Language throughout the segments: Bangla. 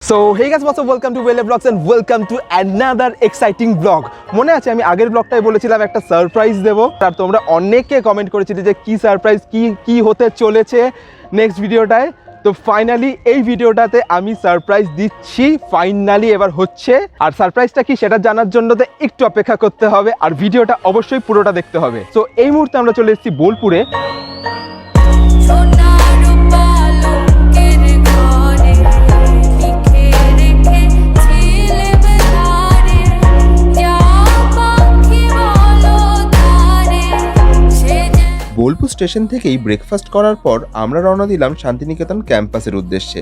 So hey guys, what's up? Welcome to Waylay Vlogs and welcome to another exciting vlog. মনে আছে আমি আগের ব্লগটাই বলেছিলাম একটা সারপ্রাইজ দেব, আর তোমরা অনেকে কমেন্ট করেছিলে যে কি সারপ্রাইজ, কি হতে চলেছে নেক্সট ভিডিওটায়। তো ফাইনালি এই ভিডিওটাতে আমি সারপ্রাইজ দিচ্ছি, ফাইনালি এবার হচ্ছে। আর সারপ্রাইজটা কি সেটা জানার জন্য তো একটু অপেক্ষা করতে হবে, আর ভিডিওটা অবশ্যই পুরোটা দেখতে হবে। তো এই মুহূর্তে আমরা চলে এসেছি বোলপুরে। বোলপুর স্টেশন থেকেই ব্রেকফাস্ট করার পর আমরা রওনা দিলাম শান্তিনিকেতন ক্যাম্পাসের উদ্দেশ্যে।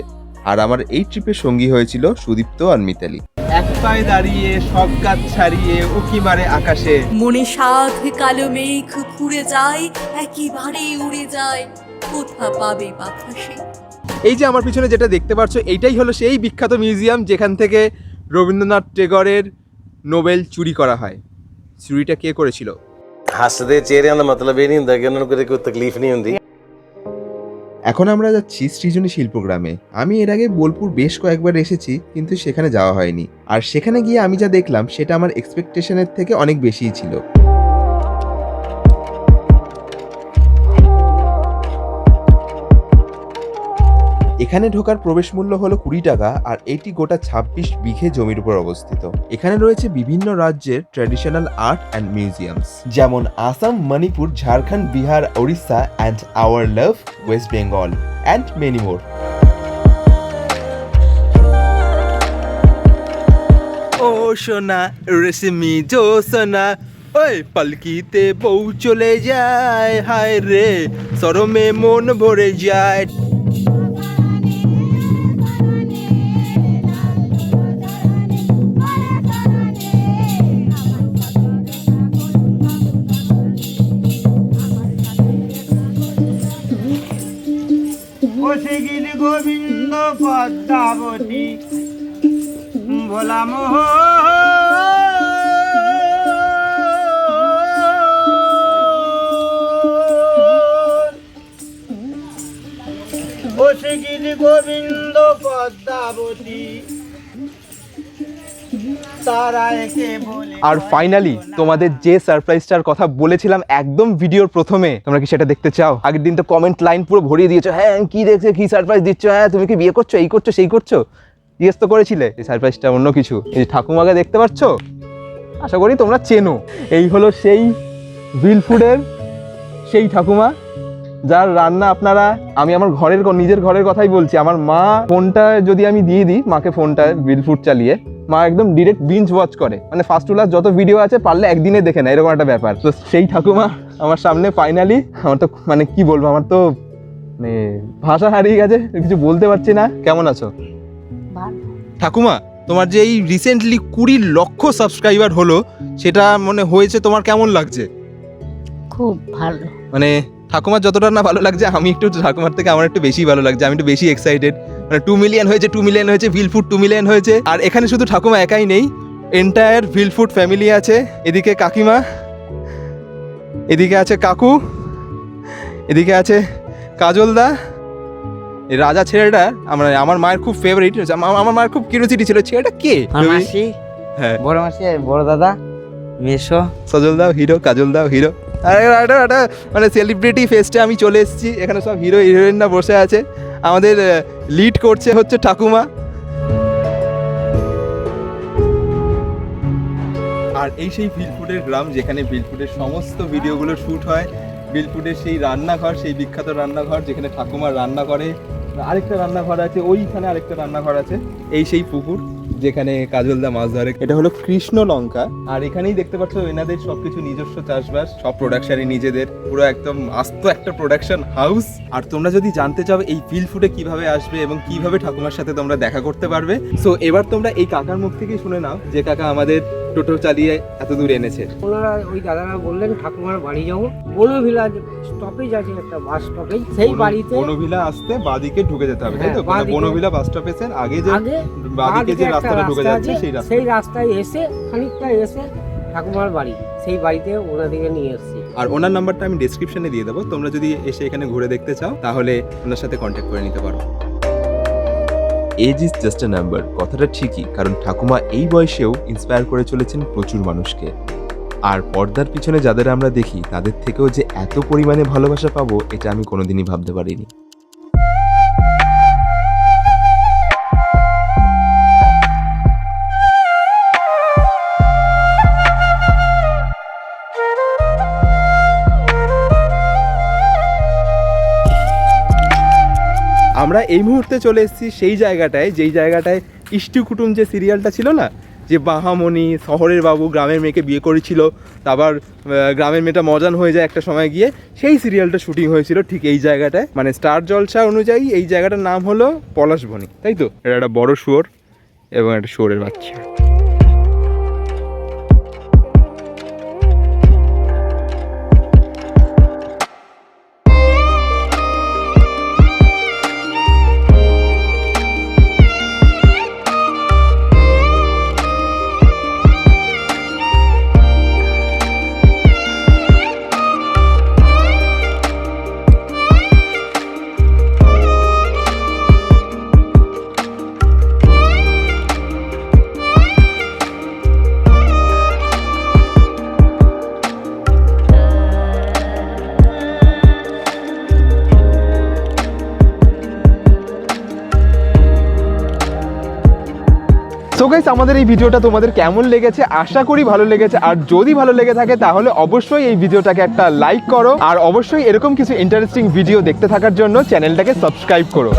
আর আমার এই ট্রিপের সঙ্গী হয়েছিল সুদীপ্ত আর মিতালি। এক পায়ে দাঁড়িয়ে সব গাছ ছাড়িয়ে উকি মারে আকাশে, মনে সাধ কালো মেঘ ফুরে যায়, একেবারে উড়ে যায়, কোথা পাবে বাতাসে। এই যে আমার পিছনে যেটা দেখতে পাচ্ছ, এইটাই হলো সেই বিখ্যাত মিউজিয়াম যেখান থেকে রবীন্দ্রনাথ টেগরের নোবেল চুরি করা হয়। চুরিটা কে করেছিল? हसदे चेहरे का मतलब ये नहीं होता कि उन्होंने कोई तकलीफ नहीं होती। এখন আমরা যাচ্ছি সৃজনী শিল্পগ্রামে। আমি এর আগে বোলপুর বেশ কয়েকবার এসেছি, কিন্তু সেখানে যাওয়া হয়নি। আর সেখানে গিয়ে আমি যা দেখলাম সেটা আমার এক্সপেকটেশনের থেকে অনেক বেশিই ছিল। এখানে ঢোকার প্রবেশ মূল্য হলো 20 টাকা, আর এটি গোটা 26 বিঘে জমির উপর অবস্থিত। এখানে রয়েছে বিভিন্ন রাজ্যের ট্র্যাডিশনাল আর্ট অ্যান্ড মিউজিয়ামস, যেমন Assam, Manipur, Jharkhand, Bihar, Odisha and our love West Bengal and many more. ও সোনা রেশমি জোসনা, ওই পালকিতে বউ চলে যায়, হায় রে সরমে মন ভরে যায়। গোবিন্দ পদ্মাবতী ভোলা মোহ গোবিন্দ পদ্মাবতী। আর ফাইনালি তোমাদের যে সারপ্রাইজটার কথা বলেছিলাম একদম ভিডিওর প্রথমে, তোমরা কি সেটা দেখতে চাও? আগের দিন তো কমেন্ট লাইন পুরো ভরিয়ে দিয়েছো, হ্যাঁ কি দেখছে, কি সারপ্রাইজ দিচ্ছ, হ্যাঁ তুমি কি বিয়ে করছো, এই করছো সেই করছো, জিজ্ঞেস তো করেছিলে। এই সারপ্রাইজটা অন্য কিছু। এই ঠাকুমাকে দেখতে পাচ্ছ, আশা করি তোমরা চেনো। এই হলো সেই ভিলফুডের সেই ঠাকুমা যার রান্না আপনারা, আমি আমার নিজের ঘরের কথাই বলছি। আমার মা ফোনটা যদি আমি দিয়ে দিই মাকে, ফোনটা ভিলফুড চালিয়ে মা একদম ডিরেক্ট বিঞ্জ ওয়াচ করে, মানে ফার্স্ট টু লাস্ট যত ভিডিও আছে পারলে একদিনে দেখে না, এরকম একটা ব্যাপার। তো সেই ঠাকুমা আমার সামনে ফাইনালি। আমার তো মানে কি বলবো, আমার তো মানে ভাষা হারিয়ে গেছে, কিছু বলতে পারছি না। কেমন আছো ঠাকুমা? তোমার যে এই রিসেন্টলি 20 লক্ষ সাবস্ক্রাইবার হলো, সেটা মনে হয়েছে, তোমার কেমন লাগছে? খুব ভালো। মানে ঠাকুমার যতটা না ভালো লাগছে, আমি একটু ঠাকুমার থেকে আমার একটু বেশি ভালো লাগছে। আমি একটু বেশি এক্সাইটেড। মানে 2 মিলিয়ন হয়েছে, ভিলফুড 2 মিলিয়ন হয়েছে। আর এখানে শুধু ঠাকুমা একাই নেই, এন্টায়ার ভিলফুড ফ্যামিলি আছে। এদিকে কাকিমা, এদিকে আছে কাকু, এদিকে আছে কাজলদা। এই রাজা ছেলেটা আমার মায়ের খুব ফেভারিট। আমার মায়ের খুব কিউরিওসিটি ছিল, ছেলেটা কে? মাসি, হ্যাঁ বড় মাসি, বড় দাদা, মেশো, সজলদাও হিরো, কাজলদাও হিরো। আর একটা মানে সেলিব্রিটি ফেস্টে আমি চলে এসেছি। এখানে সব হিরো হিরোইনরা বসে আছে, আমাদের লিড করছে হচ্ছে ঠাকুমা। আর এই সেই ভিলফুডের গ্রাম যেখানে ভিলফুডের সমস্ত ভিডিওগুলো শ্যুট হয়। ভিলফুডের সেই রান্নাঘর, সেই বিখ্যাত রান্নাঘর যেখানে ঠাকুমা রান্না করে। আরেকটা রান্নাঘর আছে, ওইখানে আরেকটা রান্নাঘর আছে। এই সেই পুকুর যেখানে কাজলদা মাছ ধরে। এটা হলো কৃষ্ণ লঙ্কা। আর এখানেই দেখতে পাচ্ছ এনাদের সবকিছু নিজস্ব চাষবাস, সব প্রোডাকশনই নিজেদের, পুরো একদম আস্ত একটা প্রোডাকশন হাউস। আর তোমরা যদি জানতে চাও এই ভিলফুডে কিভাবে আসবে এবং কিভাবে ঠাকুমার সাথে তোমরা দেখা করতে পারবে, সো এবার তোমরা এই কাকার মুখ থেকেই শুনে নাও, যে কাকা আমাদের টোটো চালিয়ে এত দূর এনেছে। ওনারা ওই দাদারা বললেন ঠাকুমার বাড়ি যাবো, বনভিলা স্টপেজ আছে একটা বাস স্টপেজ, সেই বাড়িতে বনভিলা আসতে বাদিকে ঢুকে যেতে হবে, তাই তো? বনভিলা বাস স্টপেজের আগে যে বাদিকে যে রাস্তাটা ঢুকে যাচ্ছে সেই রাস্তায় এসে খানিকটা এসে ঠাকুমার বাড়ি, সেই বাড়িতে ওনাদেরকে নিয়ে এসেছি। আর ওনার নাম্বারটা আমি ডেসক্রিপশনে দিয়ে দেবো, তোমরা যদি এসে এখানে ঘুরে দেখতে চাও তাহলে ওনার সাথে কন্ট্যাক্ট করে নিতে পারো। Age is just a number, কথাটা ঠিকই, কারণ ঠাকুমা এই বয়সেও ইন্সপায়ার করে চলেছেন প্রচুর মানুষকে। আর পর্দার পিছনে যাদের আমরা দেখি তাদের থেকেও যে এত পরিমাণে ভালোবাসা পাবো এটা আমি কোনোদিনই ভাবতে পারিনি। আমরা এই মুহূর্তে চলে এসেছি সেই জায়গাটায়, যেই জায়গাটায় ইষ্টি কুটুম যে সিরিয়ালটা ছিল না, যে বাহামণি শহরের বাবু গ্রামের মেয়েকে বিয়ে করেছিল, তারপর গ্রামের মেয়েটা মজান হয়ে যায় একটা সময় গিয়ে, সেই সিরিয়ালটা শুটিং হয়েছিল ঠিক এই জায়গাটায়। মানে স্টার জলসা অনুযায়ী এই জায়গাটার নাম হলো পলাশবনি, তাই তো? এটা একটা বড় শুয়োর এবং একটা শুয়োরের বাচ্চা। সো গাইস, আমাদের এই ভিডিওটা তোমাদের কেমন লেগেছে? আশা করি ভালো লেগেছে। আর যদি ভালো লেগে থাকে তাহলে অবশ্যই এই ভিডিওটাকে একটা লাইক করো, আর অবশ্যই এরকম কিছু ইন্টারেস্টিং ভিডিও দেখতে থাকার জন্য চ্যানেলটাকে সাবস্ক্রাইব করো।